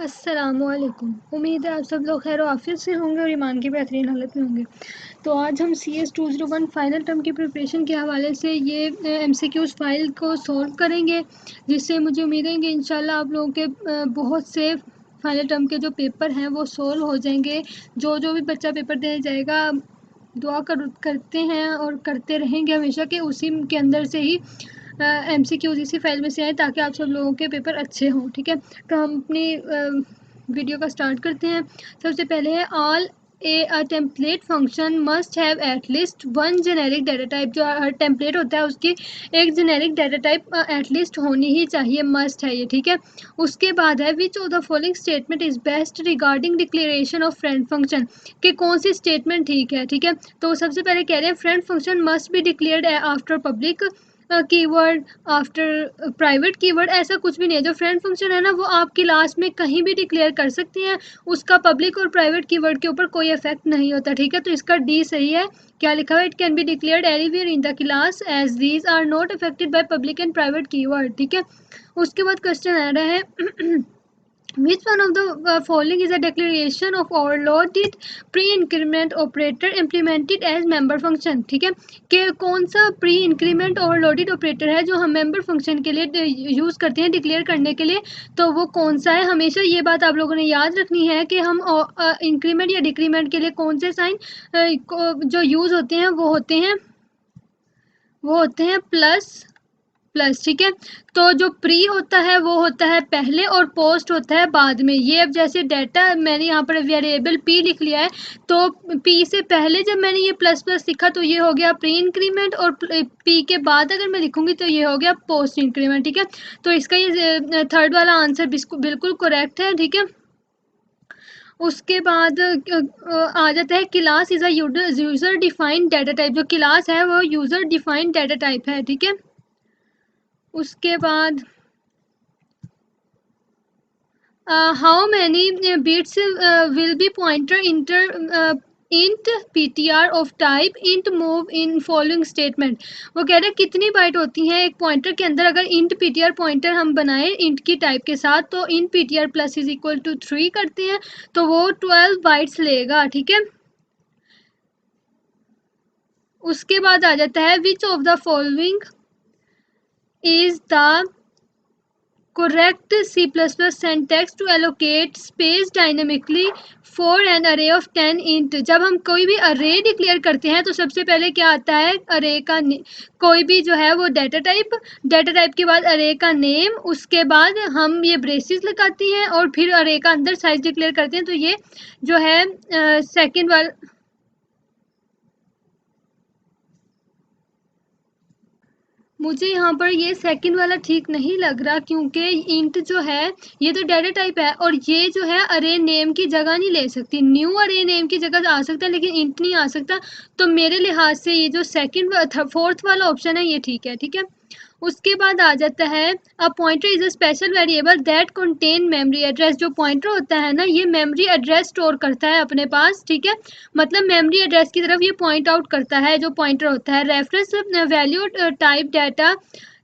अस्सलामुअलैकुम। उम्मीद है आप सब लोग खैर आफियत से होंगे और ईमान की बेहतरीन हालत में होंगे। तो आज हम CS 201 फाइनल टर्म की प्रिपरेशन के हवाले से ये MCQs फाइल को सॉल्व करेंगे, जिससे मुझे उम्मीद है कि इंशाल्लाह आप लोगों के बहुत से फाइनल टर्म के जो पेपर हैं वो सॉल्व हो जाएंगे। जो भी बच्चा पेपर देने जाएगा करते हैं और करते रहेंगे हमेशा के उसी के अंदर से ही MCQs इसी फाइल में से आए, ताकि आप सब लोगों के पेपर अच्छे हों। ठीक है, तो हम अपनी वीडियो का स्टार्ट करते हैं। सबसे पहले है all a template function must have at least one generic data type. जो हर टेम्पलेट होता है उसकी एक generic data type at least होनी ही चाहिए, मस्ट है ये। ठीक है, उसके बाद है which of the following statement is best regarding declaration of friend function, कि कौन सी स्टेटमेंट ठीक है। ठीक है, तो सबसे पहले कह रहे हैं friend function must be declared after public keyword, after private keyword. ऐसा कुछ भी नहीं है। जो फ्रेंड फंक्शन है ना वो आप क्लास में कहीं भी डिक्लेयर कर सकते हैं, उसका पब्लिक और प्राइवेट कीवर्ड के ऊपर कोई इफेक्ट नहीं होता। ठीक है, तो इसका डी सही है। क्या लिखा हुआ, it can be declared anywhere in the class as these are not affected by public and private keyword. ठीक है, उसके बाद क्वेश्चन आ रहा है Which one of the following is a declaration of overloaded pre-increment operator implemented as member function? ठीक है, कि कौन सा प्री इंक्रीमेंट ओवरलोडेड ऑपरेटर है जो हम मेंबर फंक्शन के लिए यूज़ करते हैं डिक्लेयर करने के लिए, तो वो कौन सा है। हमेशा ये बात आप लोगों ने याद रखनी है कि हम इंक्रीमेंट या डिक्रीमेंट के लिए कौन से साइन जो यूज़ होते हैं वो होते हैं प्लस प्लस। ठीक है, तो जो प्री होता है वो होता है पहले और पोस्ट होता है बाद में। ये अब जैसे डाटा मैंने यहाँ पर वेरिएबल पी लिख लिया है, तो पी से पहले जब मैंने ये प्लस प्लस लिखा तो ये हो गया प्री इंक्रीमेंट, और पी के बाद अगर मैं लिखूंगी तो ये हो गया पोस्ट इंक्रीमेंट। ठीक है, तो इसका ये थर्ड वाला आंसर बिल्कुल करेक्ट है। ठीक है, उसके बाद आ जाता है class is a user defined data type. जो क्लास है वो यूजर डिफाइंड डाटा टाइप है। ठीक है, उसके बाद how many bits will be pointer int ptr of type int move in following statement। वो कह रहे हैं कितनी बाइट होती हैं एक पॉइंटर के अंदर। अगर int ptr पॉइंटर हम बनाए int की टाइप के साथ तो int ptr plus is equal to 3 करते हैं तो वो 12 बाइट्स लेगा। ठीक है, उसके बाद आ जाता है which of the following is the correct C++ syntax to allocate space dynamically for an array of 10 int। जब हम कोई भी array डिक्लेयर करते हैं तो सबसे पहले क्या आता है, array का कोई भी जो है वो डाटा टाइप के बाद array का नेम, उसके बाद हम ये ब्रेसेस लगाते हैं और फिर array का अंदर साइज डिक्लेयर करते हैं। तो ये जो है सेकेंड वाला, मुझे यहाँ पर ये सेकंड वाला ठीक नहीं लग रहा, क्योंकि इंट जो है ये तो डाटा टाइप है और ये जो है अरे नेम की जगह नहीं ले सकती। न्यू अरे नेम की जगह आ सकता है लेकिन इंट नहीं आ सकता। तो मेरे लिहाज से ये जो सेकंड फोर्थ वाला ऑप्शन है ये ठीक है। ठीक है, उसके बाद आ जाता है a pointer is a special variable that contain memory address. जो पॉइंटर होता है ना ये मेमोरी एड्रेस स्टोर करता है अपने पास। ठीक है, मतलब मेमोरी एड्रेस की तरफ ये पॉइंट आउट करता है जो पॉइंटर होता है। Reference value type data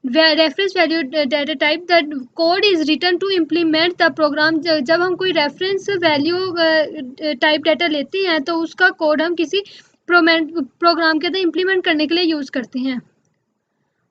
reference value data type that code is written to implement the program. जब हम कोई रेफरेंस वैल्यू टाइप डाटा लेते हैं तो उसका कोड हम किसी प्रोग्राम के अंदर इम्प्लीमेंट करने के लिए यूज़ करते हैं।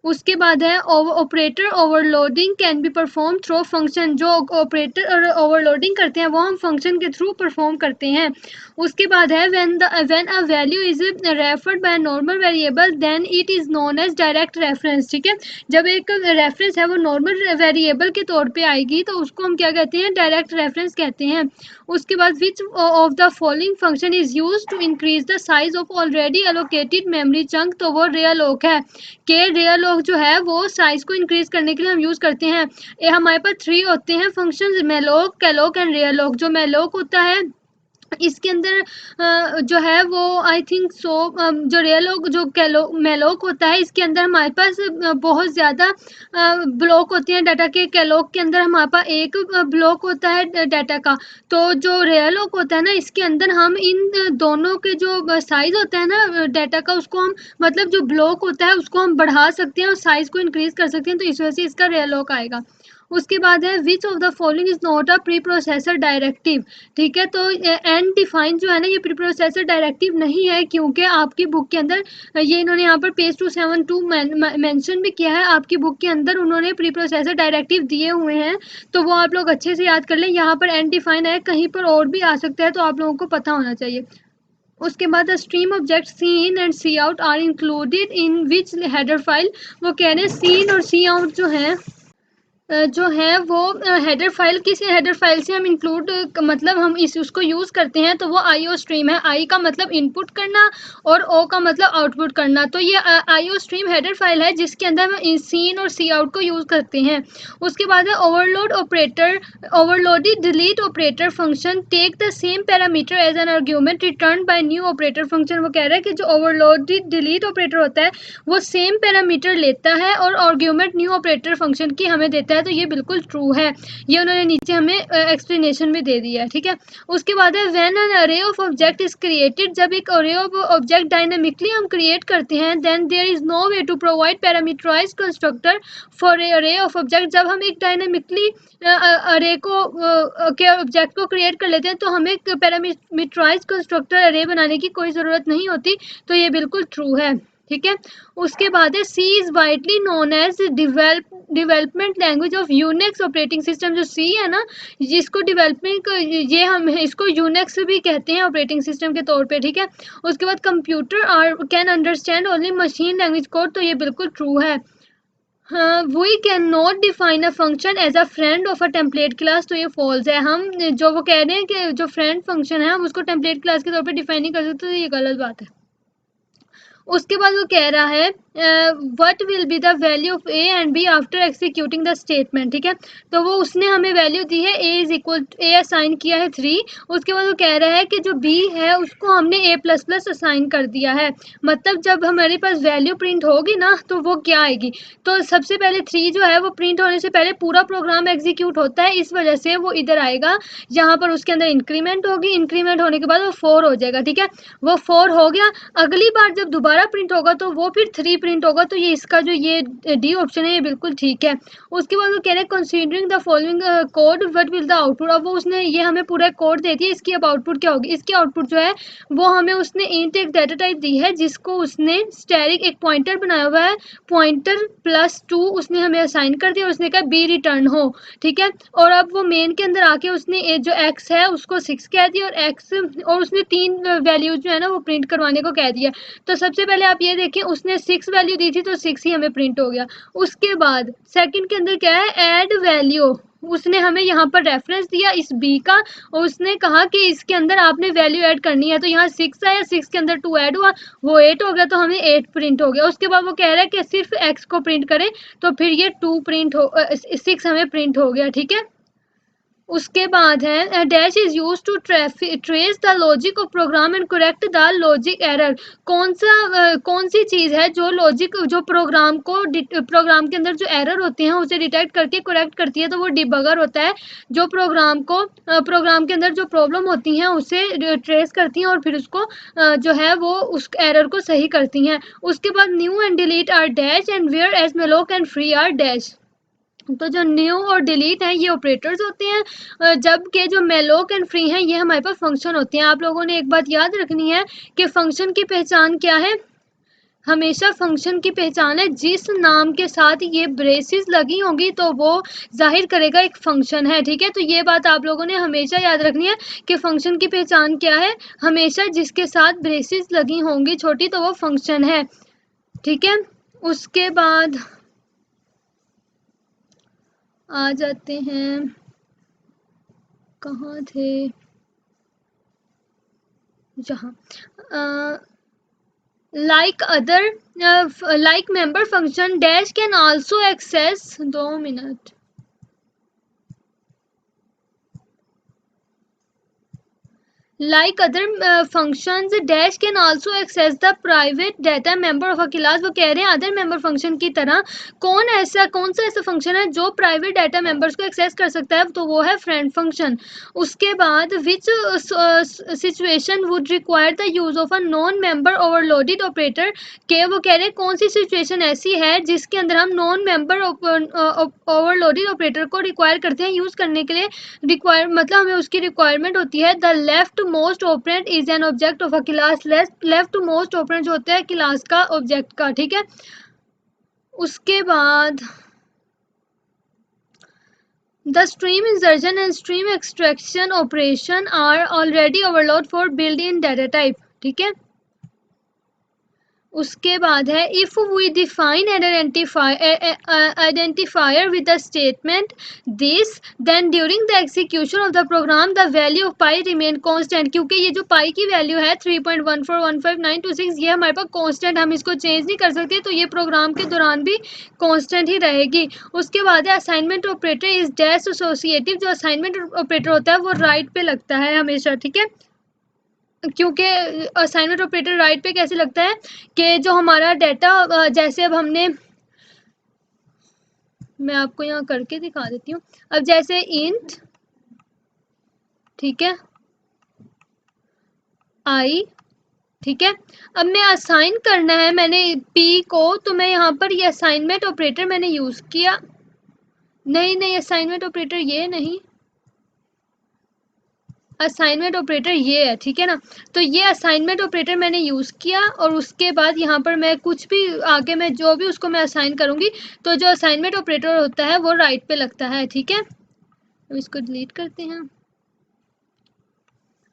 उसके बाद है operator overloading can be perform through function. जो ऑपरेटर ओवरलोडिंग करते हैं वो हम फंक्शन के थ्रू परफॉर्म करते हैं। उसके बाद है when a value is referred by normal variable then it is known as direct reference. ठीक है, जब एक रेफरेंस है वो नॉर्मल वेरिएबल के तौर पे आएगी तो उसको हम क्या कहते हैं, डायरेक्ट रेफरेंस कहते हैं। उसके बाद which of the following function is use to increase the size of already allocated memory chunk. तो वो रियलॉक है कि रियलॉक जो है वो साइज को इंक्रीज करने के लिए हम यूज करते हैं। ये हमारे पास 3 होते हैं फंक्शंस, मेलोक, कैलोक एंड रियलॉक। जो मेलोक होता है इसके अंदर जो है वो आई थिंक सो जो रियलॉक जो मेलोक होता है इसके अंदर हमारे पास बहुत ज़्यादा ब्लॉक होते हैं डाटा के। कैलोक के अंदर हमारे पास एक ब्लॉक होता है डाटा का। तो जो रियलॉक होता है ना इसके अंदर हम इन दोनों के जो साइज होता है ना डाटा का उसको हम मतलब जो ब्लॉक होता है उसको हम बढ़ा सकते हैं और साइज को इंक्रीज कर सकते हैं। तो इस वजह से इसका रियलॉक आएगा। उसके बाद है which of the following is not a pre processor directive. ठीक है, तो एंड डिफाइन जो है ना ये प्री प्रोसेसर डायरेक्टिव नहीं है, क्योंकि आपकी बुक के अंदर ये इन्होंने यहाँ पर पेज 272 मेंशन भी किया है, आपकी बुक के अंदर उन्होंने प्री प्रोसेसर डायरेक्टिव दिए हुए हैं, तो वो आप लोग अच्छे से याद कर लें। यहाँ पर एंड डिफाइन है, कहीं पर और भी आ सकता है, तो आप लोगों को पता होना चाहिए। उसके बाद stream object C in and C out are included in which header file. वो कह रहे हैं सी इन और सी आउट जो है वो हेडर फाइल, किस हेडर फाइल से हम इंक्लूड मतलब हम इस उसको यूज़ करते हैं, तो वो आईओ स्ट्रीम है। आई का मतलब इनपुट करना और ओ का मतलब आउटपुट करना, तो ये आईओ स्ट्रीम हेडर फाइल है जिसके अंदर हम सीन और सी आउट को यूज़ करते हैं। उसके बाद है overload operator, overloaded delete operator function take the same parameter as an argument return by new operator function. वो कह रहा है कि जो ओवरलोडेड डिलीट ऑपरेटर होता है वो सेम पैरामीटर लेता है और आर्ग्यूमेंट न्यू ऑपरेटर फंक्शन की हमें देता है, तो ये बिल्कुल ट्रू है। ये उन्होंने नीचे हमें एक्सप्लेनेशन भी दे दिया है। ठीक है, उसके बाद है when an array of object is created, जब एक अरे ऑफ ऑब्जेक्ट डायनामिकली हम क्रिएट करते हैं, then there is no way to provide parameterize constructor for a array of object. जब हम एक डायनामिकली अरे को के ऑब्जेक्ट को क्रिएट कर लेते हैं तो हमें पैरामीटराइज कंस्ट्रक्टर अरे बनाने की कोई ज़रूरत नहीं होती, तो ये बिल्कुल ट्रू है। ठीक है, उसके बाद है C is widely known as development language of Unix operating system. जो सी है ना, जिसको डेवलपमेंट, ये हम इसको यूनिक्स भी कहते हैं ऑपरेटिंग सिस्टम के तौर पे। ठीक है, उसके बाद computer are can understand only machine language code, तो ये बिल्कुल ट्रू है। हाँ, we can not define a function as a friend of a template class, तो ये फॉल्स है। हम जो वो कह रहे हैं कि जो फ्रेंड फंक्शन है हम उसको टेम्पलेट क्लास के तौर पे डिफाइन नहीं कर सकते, तो ये गलत बात है। उसके बाद वो कह रहा है what will be the value of A and B after executing the statement. ठीक है, तो वो उसने हमें वैल्यू दी है A is equal A assign किया है 3। उसके बाद वो कह रहा है कि जो बी है उसको हमने ए प्लस प्लस असाइन कर दिया है। मतलब जब हमारे पास वैल्यू प्रिंट होगी ना तो वो क्या आएगी, तो सबसे पहले 3 जो है वो प्रिंट होने से पहले पूरा प्रोग्राम एग्जीक्यूट होता है, इस वजह से वो इधर आएगा। यहाँ पर उसके अंदर इंक्रीमेंट होगी, इंक्रीमेंट होने के बाद वो 4 हो जाएगा। ठीक है, वो 4 हो गया। अगली बार जब दोबारा प्रिंट होगा तो वो फिर 3 प्रिंट होगा, तो ये इसका जो ये डी ऑप्शन है ये बिल्कुल ठीक है। उसके बाद वो कह रहे हैं considering the following code what will the output. अब वो उसने ये हमें पूरा कोड दे दिया, इसकी अब आउटपुट क्या होगी। इसकी आउटपुट जो है वो हमें उसने इंट एक डाटा टाइप दी है जिसको उसने स्टैटिक एक पॉइंटर बनाया हुआ है, पॉइंटर +2 उसने हमें असाइन कर दिया और उसने कहा बी रिटर्न हो। ठीक है, और अब वो मेन के अंदर आके उसने जो एक्स है उसको 6 कह दिया और एक्स, और उसने 3 वैल्यूज जो है ना वो प्रिंट करवाने को कह दिया। तो सबसे पहले आप ये देखें उसने 6 वैल्यू दी थी तो 6 ही हमें प्रिंट हो गया। उसके बाद सेकंड के अंदर क्या है, ऐड वैल्यू। उसने हमें यहाँ पर रेफरेंस दिया इस बी का और उसने कहा कि इसके अंदर आपने वैल्यू ऐड करनी है, तो यहाँ 6 आया, 6 के अंदर 2 ऐड हुआ, वो 8 हो गया, तो हमें 8 प्रिंट हो गया। उसके बाद वो कह रहा है कि सिर्फ एक्स को प्रिंट करें, तो फिर ये 2 प्रिंट हो 6 हमें प्रिंट हो गया। ठीक है, उसके बाद है dash is use to trace the logic of program and correct the logic error. कौन सी चीज़ है जो लॉजिक जो प्रोग्राम को प्रोग्राम के अंदर जो एरर होते हैं उसे डिटेक्ट करके करेक्ट करती है, तो वो डिबगर होता है। जो प्रोग्राम को प्रोग्राम के अंदर जो प्रॉब्लम होती हैं उसे ट्रेस करती हैं और फिर उसको जो है वो उस एरर को सही करती हैं। उसके बाद new and delete are dash and whereas malloc and free are dash. तो जो न्यू और डिलीट है ये ऑपरेटर्स होते हैं, जबकि जो मेलोक एंड फ्री हैं ये हमारे पास फंक्शन होते हैं। आप लोगों ने एक बात याद रखनी है कि फंक्शन की पहचान क्या है, हमेशा फंक्शन की पहचान है जिस नाम के साथ ये ब्रेसेस लगी होंगी तो वो जाहिर करेगा एक फंक्शन है। ठीक है, तो ये बात आप लोगों ने हमेशा याद रखनी है कि फंक्शन की पहचान क्या है, हमेशा जिसके साथ ब्रेसेस लगी होंगी छोटी तो वो फंक्शन है। ठीक है, उसके बाद आ जाते हैं, कहाँ थे, जहाँ like other like member function dash can also access 2 minute Like other functions, dash can also access the private data member of a class। वो कह रहे हैं अदर मेंबर फंक्शन की तरह कौन सा ऐसा फंक्शन है जो प्राइवेट डाटा मेंबर्स को एक्सेस कर सकता है, तो वो है फ्रेंड फंक्शन। उसके बाद विच situation would require the use of a non member overloaded operator, के वो कह रहे हैं कौन सी सिचुएशन ऐसी है जिसके अंदर हम नॉन मेंबर ओवरलोडेड ऑपरेटर को रिक्वायर करते हैं यूज करने के लिए। रिक्वायर मतलब हमें उसकी रिक्वायरमेंट होती है the left most operand is an object of a class. Left most operand जो होता है क्लास का ऑब्जेक्ट का, ठीक है। उसके बाद the stream insertion and stream extraction operation are already overload for build in data type, ठीक है। उसके बाद है if we define an identifier with the statement this then during the execution of the program the value of pi remain constant, क्योंकि ये जो पाई की value है 3.1415926 ये हमारे पास कांस्टेंट, हम इसको चेंज नहीं कर सकते, तो ये प्रोग्राम के दौरान भी कांस्टेंट ही रहेगी। उसके बाद है assignment operator is dash associative, जो असाइनमेंट ऑपरेटर होता है वो राइट पे लगता है हमेशा, ठीक है। क्योंकि असाइनमेंट ऑपरेटर राइट पे कैसे लगता है कि जो हमारा डाटा, जैसे अब हमने, मैं आपको यहाँ करके दिखा देती हूँ। अब जैसे इंट, ठीक है, आई, ठीक है। अब मैं असाइन करना है मैंने पी को, तो मैं यहाँ पर ये असाइनमेंट ऑपरेटर मैंने यूज किया। नहीं असाइनमेंट ऑपरेटर ये नहीं, असाइनमेंट ऑपरेटर ये है, ठीक है ना। तो ये असाइनमेंट ऑपरेटर मैंने यूज़ किया और उसके बाद यहाँ पर मैं कुछ भी आगे मैं जो भी उसको मैं असाइन करूँगी, तो जो असाइनमेंट ऑपरेटर होता है वो राइट पे लगता है, ठीक है। अब इसको डिलीट करते हैं।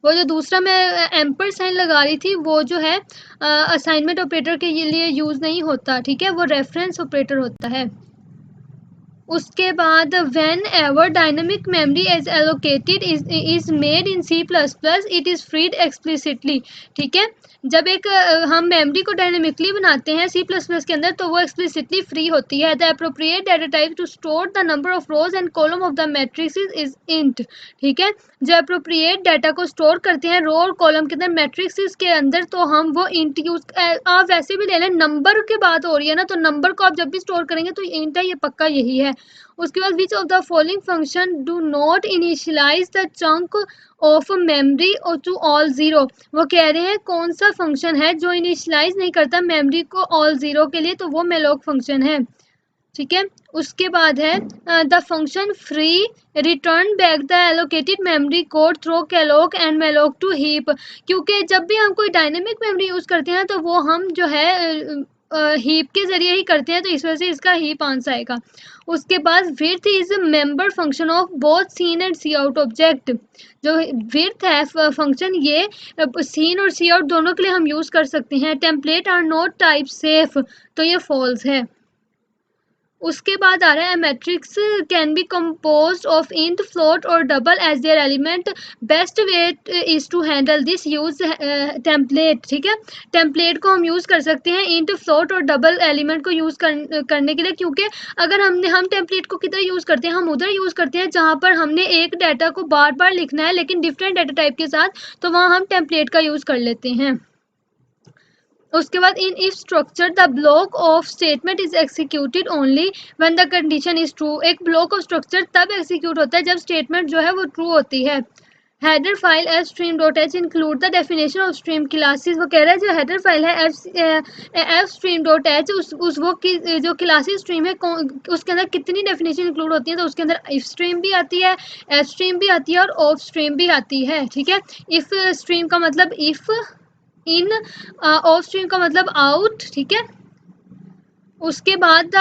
वो जो दूसरा मैं एम्पर साइन लगा रही थी वो जो है असाइनमेंट ऑपरेटर के लिए यूज़ नहीं होता, ठीक है, वो रेफरेंस ऑपरेटर होता है। उसके बाद whenever dynamic memory is allocated is made in C++, it is freed explicitly, ठीक है। जब एक हम मेमोरी को डायनेमिकली बनाते हैं C++ के अंदर, तो वो एक्सप्लिसिटली फ्री होती है। The appropriate data type two store the number of rose and column of the matrix is int, ठीक है। जो अप्रोप्रिएट डाटा को स्टोर करते हैं रो और कॉलम के अंदर मैट्रिक्स के अंदर, तो हम वो इंट यूज, आप वैसे भी ले लें, नंबर की बात हो रही है ना, तो नंबर को आप जब भी स्टोर करेंगे तो इंट है, ये पक्का यही है। उसके बाद which of the following function do not initialize the chunk of memory और टू ऑल ज़ीरो, वो कह रहे हैं कौन सा फंक्शन है जो इनिशियलाइज नहीं करता मेमोरी को ऑल ज़ीरो के लिए, तो वो मेलोक फंक्शन है, ठीक है। उसके बाद है the function free return back the allocated memory code through calloc and malloc to heap, क्योंकि जब भी हम कोई डायनेमिक मेमोरी यूज़ करते हैं तो वो हम जो है हीप के जरिए ही करते हैं, तो इस वजह से इसका हीप आंसर आएगा। उसके बाद width is member function of both cin and C out object, जो विड्थ है फंक्शन ये सीन और सी आउट दोनों के लिए हम यूज़ कर सकते हैं। Template are not type safe, तो ये फॉल्स है। उसके बाद आ रहा है matrix can be composed of int float और double as their element, best way is to handle this use template, ठीक है। टेम्पलेट को हम यूज़ कर सकते हैं इंट फ्लोट और डबल एलिमेंट को यूज़ करने के लिए, क्योंकि अगर हम टेम्पलेट को किधर यूज़ करते हैं, हम उधर यूज़ करते हैं जहाँ पर हमने एक डाटा को बार बार लिखना है लेकिन डिफरेंट डाटा टाइप के साथ, तो वहाँ हम टेम्पलेट का यूज़ कर लेते हैं। उसके बाद in if structure the block of statement is executed only when the condition is true, एक ब्लॉक ऑफ स्ट्रक्चर तब एक्सिक्यूट होता है जब स्टेटमेंट जो है वो ट्रू होती है। Header file fstream.h include the definition of stream classes, वो कह रहा है जो हेडर फाइल है fstream.h उस वो की जो क्लासेस स्ट्रीम है उसके अंदर कितनी डेफिनेशन इंक्लूड होती है, तो उसके अंदर इफ स्ट्रीम भी आती है, एफ स्ट्रीम भी आती है और ऑफ स्ट्रीम भी आती है, ठीक है। इफ स्ट्रीम का मतलब इफ, इन, ऑफ स्ट्रीम का मतलब आउट, ठीक है। उसके बाद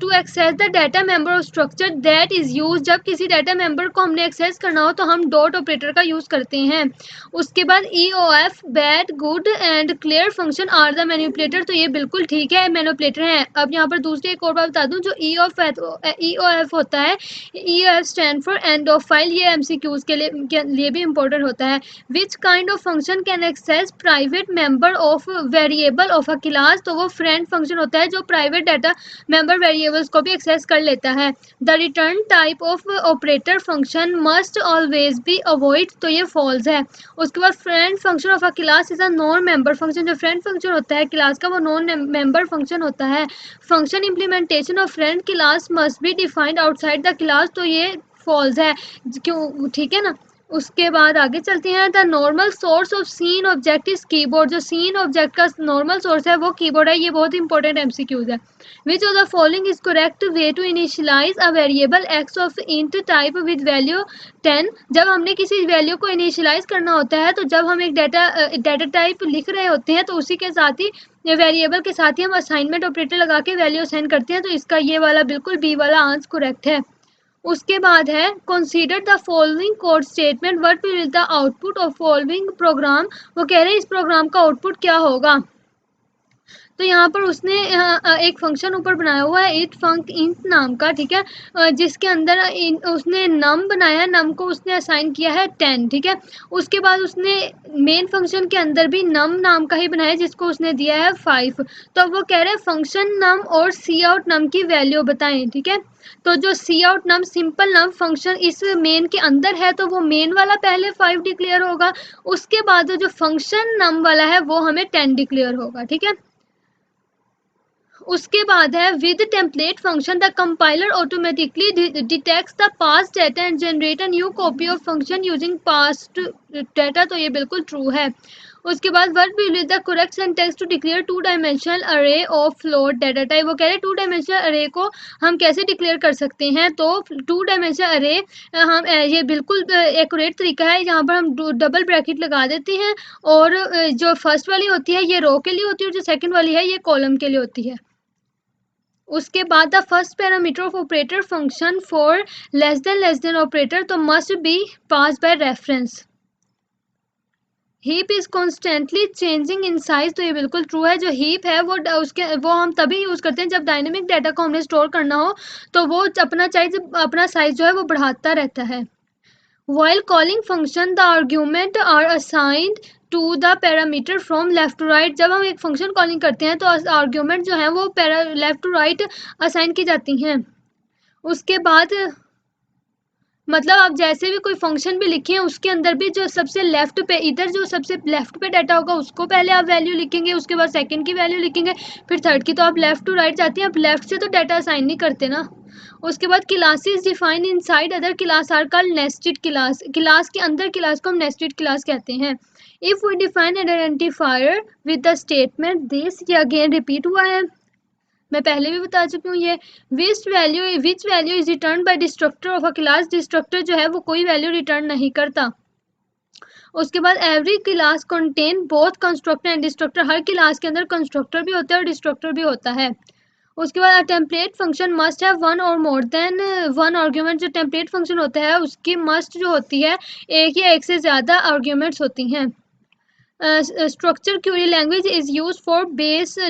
to access the data member of structure that is use, जब किसी डाटा मेंबर को हमने एक्सेस करना हो तो हम डॉट ऑपरेटर का यूज करते हैं। उसके बाद EOF bad good and clear function are the manipulator, तो ये बिल्कुल ठीक है, मैनिपुलेटर है। अब यहाँ पर दूसरी एक और बात बता दूं, जो EOF होता है, EOF stand for end of file, ये MCQs के लिए भी इंपॉर्टेंट होता है। Which kind of function can access private member of variable of a class, तो वो फ्रेंड फंक्शन होता है जो प्राइवेट दूसरे डाटा मेंबर वेरिएबल्स को भी एक्सेस कर लेता है। The return type of operator function must always be avoid, तो ये फॉल्स है। उसके बाद friend function of a class is a non member function, जो फ्रेंड फंक्शन होता है क्लास का वो नॉन मेंबर फंक्शन होता है। Function implementation of friend class must be defined outside the class, तो ये फॉल्स है। क्यों, ठीक है ना। उसके बाद आगे चलते हैं। The normal source of cin object is keyboard, जो सीन ऑब्जेक्ट का नॉर्मल सोर्स है वो कीबोर्ड है। ये बहुत इंपॉर्टेंट एमसीक्यूज है। Which of the following is correct way to initialize a variable X of int type with value 10। जब हमने किसी वैल्यू को इनिशियलाइज करना होता है तो जब हम एक डाटा टाइप लिख रहे होते हैं तो उसी के साथ ही वेरिएबल के साथ ही हम असाइनमेंट ऑपरेटर लगा के वैल्यू असाइन करते हैं। तो इसका ये वाला बिल्कुल बी वाला आंसर करेक्ट है। उसके बाद है consider the following code statement what will the output of following programme. वो कह रहे हैं इस प्रोग्राम का आउटपुट क्या होगा। तो यहाँ पर उसने एक फंक्शन ऊपर बनाया हुआ है इट फंक इंट नाम का, ठीक है, जिसके अंदर उसने नम बनाया, नम को उसने असाइन किया है 10, ठीक है। उसके बाद उसने मेन फंक्शन के अंदर भी नम नाम का ही बनाया जिसको उसने दिया है 5। तो वो कह रहे हैं फंक्शन नम और सी आउट नम की वैल्यू बताएं, ठीक है। तो जो सी आउट नम सिंपल नम फंक्शन इस मेन के अंदर है तो वो मेन वाला पहले 5 डिक्लेयर होगा, उसके बाद जो फंक्शन नम वाला है वो हमें 10 डिक्लेयर होगा, ठीक है। उसके बाद है with template function the compiler automatically detects the passed data and generate a new copy of function using passed data, तो ये बिल्कुल ट्रू है। उसके बाद what will be the correct syntax to declare two dimensional array of float data type. वो कह रहे हैं टू डायमेंशनल अरे को हम कैसे डिक्लेयर कर सकते हैं। तो टू डायमेंशनल अरे हम ये बिल्कुल एक्यूरेट तरीका है। यहाँ पर हम डबल ब्रैकेट लगा देते हैं और जो फर्स्ट वाली होती है ये रो के लिए होती है और जो सेकंड वाली है ये कॉलम के लिए होती है। उसके बाद the first parameter of operator function for less than operator तो must be pass by reference. Heap is constantly changing in size, तो ये बिल्कुल ट्रू है। जो हीप है वो हम तभी यूज करते हैं जब डायनेमिक डाटा को हमने स्टोर करना हो तो वो अपना साइज जो है वो बढ़ाता रहता है। While calling function, the argument are assigned to the parameter from left to right। जब हम एक फंक्शन कॉलिंग करते हैं तो आर्ग्यूमेंट जो है वो लेफ्ट टू राइट असाइन की जाती हैं। उसके बाद मतलब आप जैसे भी कोई फंक्शन भी लिखें उसके अंदर भी जो सबसे लेफ्ट पे इधर जो सबसे लेफ्ट पे डाटा होगा उसको पहले आप वैल्यू लिखेंगे, उसके बाद सेकंड की वैल्यू लिखेंगे, फिर थर्ड की। तो आप लेफ्ट टू राइट जाते हैं, आप लेफ्ट से तो डाटा असाइन नहीं करते ना। उसके बाद classes define inside other class are called nested class. Class के अंदर क्लास को हम नेस्टेड क्लास कहते हैं। If we define an identifier with the statement this, ये अगेन रिपीट हुआ है, मैं पहले भी बता चुकी हूँ ये। Which value is return by destructor of a class. Destructor जो है वो कोई वैल्यू रिटर्न नहीं करता। उसके बाद every class contain both constructor and destructor. Her class के अंदर कंस्ट्रक्टर भी होता है और डिस्ट्रक्टर भी होता है। उसके बाद template function must have one और मोर देन वन आर्ग्यूमेंट। जो टेम्पलेट फंक्शन होता है उसकी मस्ट जो होती है एक या एक से ज़्यादा आर्ग्यूमेंट्स होती हैं। Structure Curie language is use for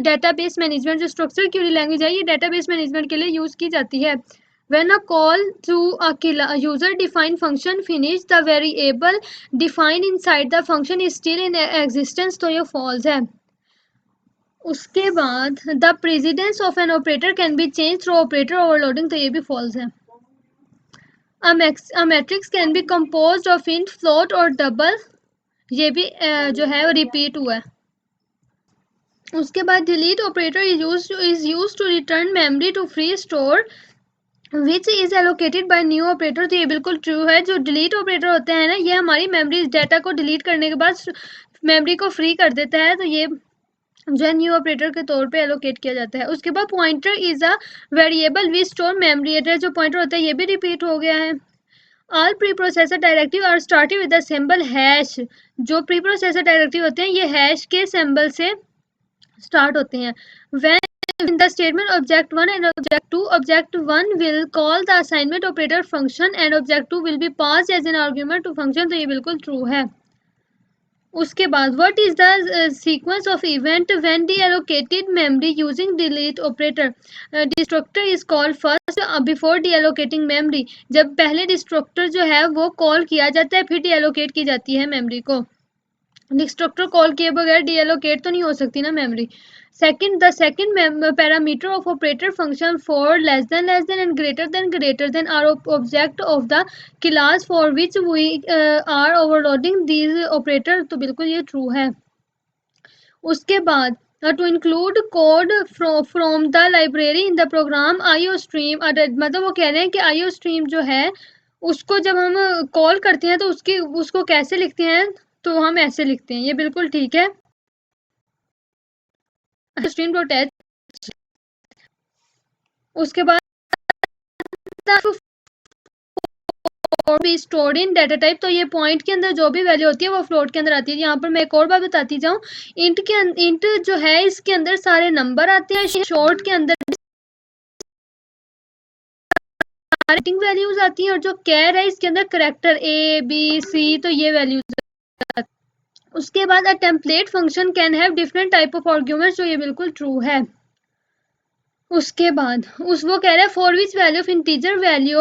database management. जो स्ट्रक्चर क्यूरी लैंग्वेज है ये डेटाबेस मैनेजमेंट के लिए यूज की जाती है। When a call to a user defined function finish, the variable defined inside the function is still in existence, तो ये false है। उसके बाद the precedence of an operator can be change through operator overloading, तो ये भी false है। A matrix can be composed of int float और डबल, ये भी जो है वो रिपीट हुआ है। उसके बाद delete operator is use to return memory to free store which is allocated by new operator, तो ये बिल्कुल ट्रू है। जो डिलीट ऑपरेटर होते हैं ना ये हमारी मेमोरी डाटा को डिलीट करने के बाद मेमोरी को फ्री कर देता है, तो ये जो है न्यू ऑपरेटर के तौर पे एलोकेट किया जाता है। उसके बाद pointer is a variable we store memory address. जो पॉइंटर होता है ये भी रिपीट हो गया है। All preprocessor directive are started with the symbol hash. जो प्री प्रोसेसर डायरेक्टिव होते हैं ये हैश के सिंबल से स्टार्ट होते हैं। When in the statement object 1 and object 2, object 1 will call the assignment operator function and object 2 will be passed as an argument to function, तो ये बिल्कुल true है। उसके बाद what is the sequence of event when deallocated memory using delete operator। destructor is called first before deallocating memory। जब पहले destructor जो है वो कॉल किया जाता है फिर deallocate की जाती है मेमोरी को। डिस्ट्रक्टर कॉल किए बगैर डीएलोकेट तो नहीं हो सकती ना memory. second, the second parameter of operator function for less than and greater than are object of the class for which we are overloading these operator। तो बिल्कुल ये ट्रू है। उसके बाद to include code from the library in the program IO stream, मतलब वो कह रहे हैं कि आईओ स्ट्रीम जो है उसको जब हम कॉल करते हैं तो उसको कैसे लिखते हैं, तो हम ऐसे लिखते हैं। ये बिल्कुल ठीक है। स्ट्रीम डॉट एच, उसके बाद be stored in data type, तो ये पॉइंट के अंदर जो भी वैल्यू होती है वो फ्लोट के अंदर आती है। यहाँ पर मैं एक और बात बताती जाऊँ, इंट जो है इसके अंदर सारे नंबर आते हैं, शॉर्ट के अंदर रेटिंग वैल्यूज आती हैं, और जो कैर है इसके अंदर करेक्टर ए बी सी, तो ये वैल्यूज। उसके बाद a template function can have different type of arguments, जो ये बिल्कुल ट्रू है। उसके बाद वो कह रहा है for which value of integer value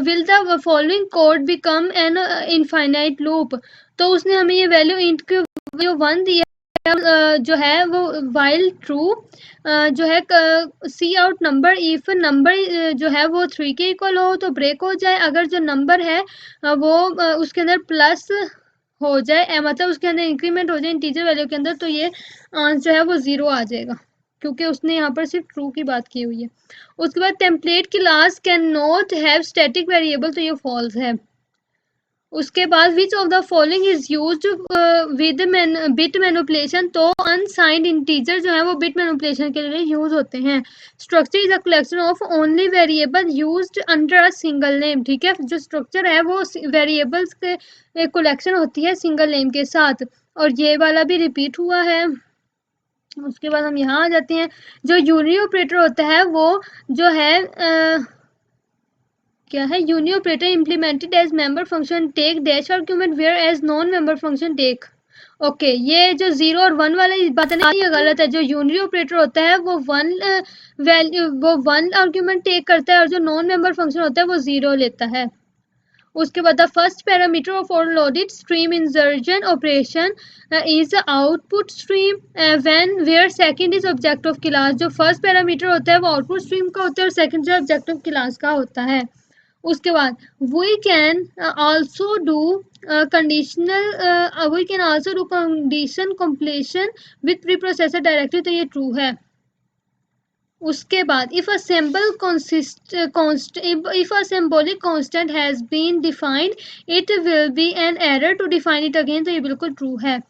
will the following code become an infinite loop, तो उसने हमें ये वैल्यू इंट की वैल्यू 1 दिया जो है वो वाइल ट्रू जो है सी आउट नंबर इफ नंबर जो है वो 3 के इक्वल हो तो ब्रेक हो जाए, अगर जो नंबर है वो उसके अंदर प्लस हो जाए, मतलब उसके अंदर इंक्रीमेंट हो जाए इंटीजर वैल्यू के अंदर, तो ये आंसर जो है वो 0 आ जाएगा, क्योंकि उसने यहाँ पर सिर्फ ट्रू की बात की हुई है। उसके बाद template class can not have static variable, तो ये फॉल्स है। उसके बाद which of the following is used with bit manipulation, तो अनसाइंड इंटीजर जो है वो बिट मैनिपुलेशन के लिए यूज होते हैं। Structure is a collection of only variable used under a single name, ठीक है, जो स्ट्रक्चर है वो वेरिएबल्स के कलेक्शन होती है सिंगल नेम के साथ, और ये वाला भी रिपीट हुआ है। उसके बाद हम यहाँ आ जाते हैं, जो यूनियन ऑपरेटर होता है वो जो है क्या है, union operator implemented as member function take dash argument whereas non member function take. Okay, ये जो 0 और 1 वाली बात है ना, ये गलत है। जो यूनियन ऑपरेटर होता है वो 1 आर्गुमेंट टेक करता है, और जो नॉन मेंबर फंक्शन होता है वो 0 लेता है। उसके बाद the first parameter of overloaded stream insertion operation is output stream when where second is object of class, जो फर्स्ट पैरामीटर होता है वो आउटपुट स्ट्रीम का होता है और सेकंड जो ऑब्जेक्ट ऑफ क्लास का होता है। उसके बाद we can also do condition completion with preprocessor directly, तो ये ट्रू है। उसके बाद if a symbolic constant has been defined it will be an error to define it again, तो ये बिल्कुल ट्रू है।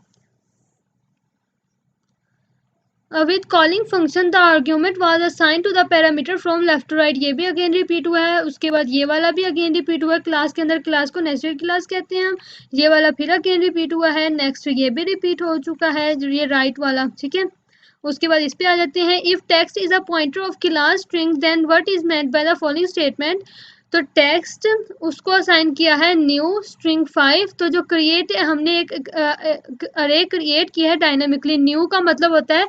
with calling function the argument was assigned to the parameter from left to right, ये भी again repeat हुआ है। उसके बाद ये वाला भी अगेन रिपीट हुआ है, क्लास के अंदर क्लास को नेस्टेड क्लास कहते हैं हम, ये वाला फिर अगेन रिपीट हुआ है। नेक्स्ट ये भी रिपीट हो चुका है, ये राइट वाला, ठीक है। उसके बाद इस पे आ जाते हैं, if text is a pointer of class string then what is meant by the following statement, तो टेक्स्ट उसको असाइन किया है न्यू स्ट्रिंग 5, तो जो क्रिएट हमने एक अरे क्रिएट किया है डायनामिकली। न्यू का मतलब होता है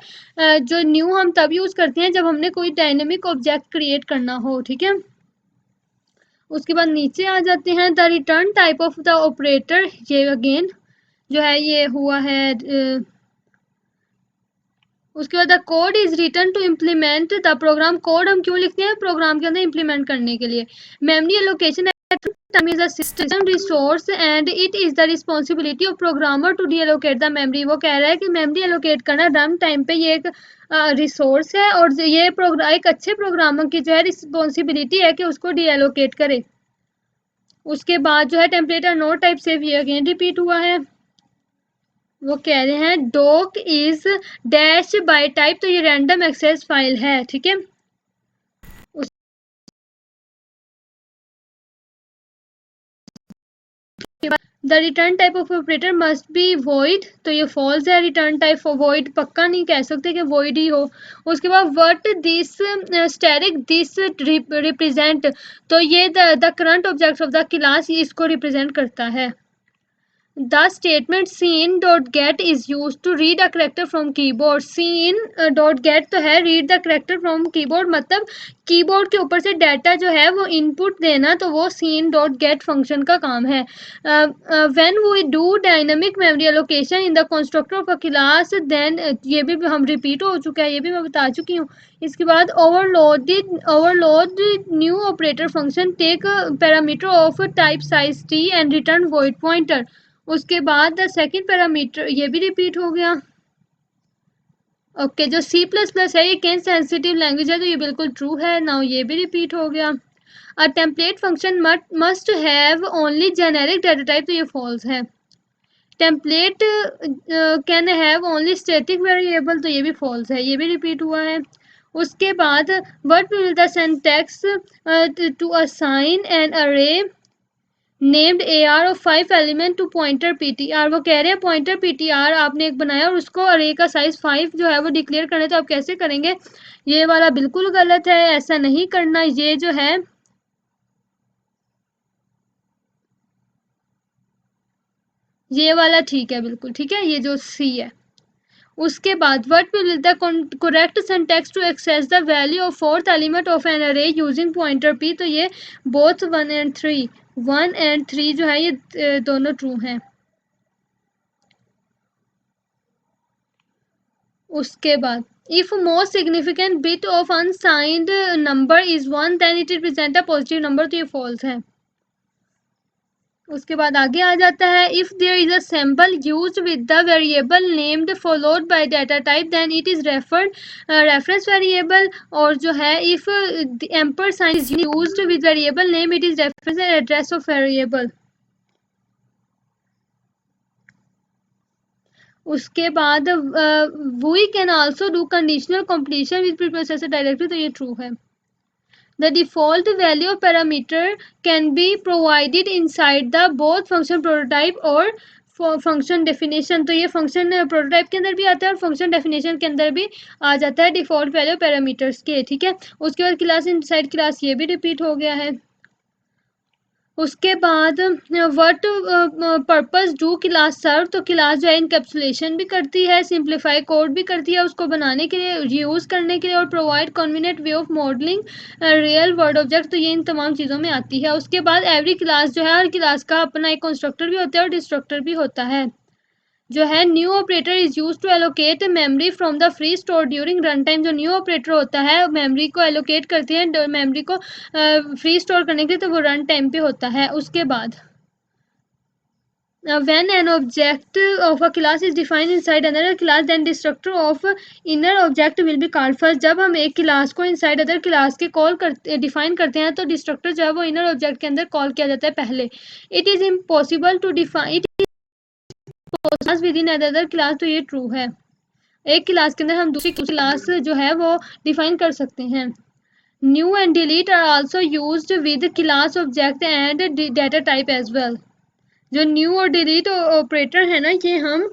जो न्यू हम तब यूज करते हैं जब हमने कोई डायनामिक ऑब्जेक्ट क्रिएट करना हो, ठीक है। उसके बाद नीचे आ जाते हैं, the return type of the operator, ये अगेन जो है ये हुआ है। उसके बाद the code is written to implement the program, code हम क्यों लिखते हैं, प्रोग्राम के अंदर इम्प्लीमेंट करने के लिए। Memory allocation is a system resource and it is the responsibility of programmer to deallocate the memory, वो कह रहा है कि मेमोरी एलोकेट करना रन टाइम पे ये एक रिसोर्स है, और ये एक अच्छे प्रोग्रामर की जो है रिस्पॉन्सिबिलिटी है कि उसको डीएलोकेट करे। उसके बाद जो है टेम्पलेट नोट टाइप से भी अगेन रिपीट हुआ है, वो कह रहे हैं doc is dash by type, तो ये रैंडम एक्सेस फाइल है, ठीक है। The return type of operator must be void, तो ये फॉल्स है। रिटर्न टाइप फॉर वॉइड पक्का नहीं कह सकते कि वॉइड ही हो। उसके बाद what this static this represent, तो ये the current object of the class, इसको रिप्रेजेंट करता है। The statement scene.get is used to read a character from keyboard. scene.get तो है read the character from keyboard, मतलब कीबोर्ड के ऊपर से डाटा जो है वो इनपुट देना, तो वो scene.get फंक्शन का काम है. When we do dynamic memory allocation in the constructor of a class, then ये भी हम रिपीट हो चुका है, ये भी मैं बता चुकी हूँ. इसके बाद overload new operator function take a parameter of type size t and return void pointer. उसके बाद द सेकेंड पैरामीटर ये भी रिपीट हो गया. ओके, जो C++ है ये केस सेंसिटिव लैंग्वेज है, तो ये बिल्कुल ट्रू है. नाउ ये भी रिपीट हो गया. A template function must have only generic data type, तो ये फॉल्स है. Template can have only static variable, तो ये भी फॉल्स है, ये भी रिपीट हुआ है. उसके बाद what will the syntax to assign an array named AR of 5 element to pointer PTR. वो कह रहे हैं पॉइंटर PTR आपने एक बनाया और उसको अरे का साइज 5 जो है वो डिक्लेयर करना है, तो आप कैसे करेंगे? ये वाला बिल्कुल गलत है, ऐसा नहीं करना. ये जो है ये वाला ठीक है, बिल्कुल ठीक है, ये जो C है. उसके बाद what will the correct syntax to access the value of fourth element of an array using pointer P, तो ये बोथ 1 एंड 3 जो है ये दोनों ट्रू हैं. उसके बाद if most significant bit of unsigned number is 1 then it represent a positive number, तो ये false है. उसके बाद आगे आ जाता है if there is a symbol used with the variable named followed by data type then it is reference variable. और जो है if the ampersand is used with variable name it is reference and address of variable. उसके बाद we can also do conditional completion with preprocessor directly, तो ये true है. The default value of parameter can be provided inside the both function prototype और function definition, तो ये function prototype के अंदर भी आता है और फंक्शन डेफिनेशन के अंदर भी आ जाता है डिफॉल्ट वैल्यू पैरामीटर्स के. ठीक है. उसके बाद क्लास इनसाइड क्लास ये भी रिपीट हो गया है. उसके बाद व्हाट पर्पस डू क्लास सर्व, तो क्लास जो है इनकैप्सुलेशन भी करती है, सिंप्लीफाई कोड भी करती है उसको बनाने के लिए, यूज़ करने के लिए, और provide convenient way of modelling real world object, तो ये इन तमाम चीज़ों में आती है. उसके बाद एवरी क्लास जो है हर क्लास का अपना एक कंस्ट्रक्टर भी होता है और डिस्ट्रक्टर भी होता है. जो है new operator is use to allocate memory from the free store during run time. जो न्यू ऑपरेटर होता है मेमोरी को एलोकेट करते हैं मेमोरी को फ्री स्टोर करने के लिए, तो वो रन टाइम पे होता है. उसके बाद when an object of a class is defined inside another class then destructor of inner object will be called first. जब हम एक क्लास को inside other class के कॉल करते डिफाइन करते हैं तो डिस्ट्रक्टर जो है वो इनर ऑब्जेक्ट के अंदर कॉल किया जाता है पहले. It is impossible to define class within other class, तो ये ट्रू है. एक क्लास के अंदर हम दूसरी क्लास जो है वो डिफाइन कर सकते हैं. New and delete are also used with class object and data type as well. जो न्यू और डिलीट ऑपरेटर है ना, ये हम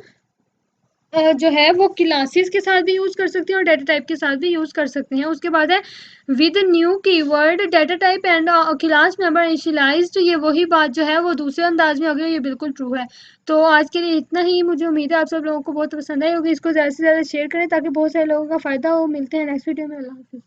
जो है वो क्लासेस के साथ भी यूज़ कर सकते हैं और डाटा टाइप के साथ भी यूज़ कर सकते हैं. उसके बाद है with new keyword data type and class member initialised, ये वही बात जो है वो दूसरे अंदाज में हो गई, ये बिल्कुल ट्रू है. तो आज के लिए इतना ही. मुझे उम्मीद है आप सब लोगों को बहुत पसंद आई होगी. इसको ज़्यादा से ज़्यादा शेयर करें ताकि बहुत सारे लोगों का फ़ायदा हो. मिलते हैं नेक्स्ट वीडियो में. अल्लाह हाफिज़.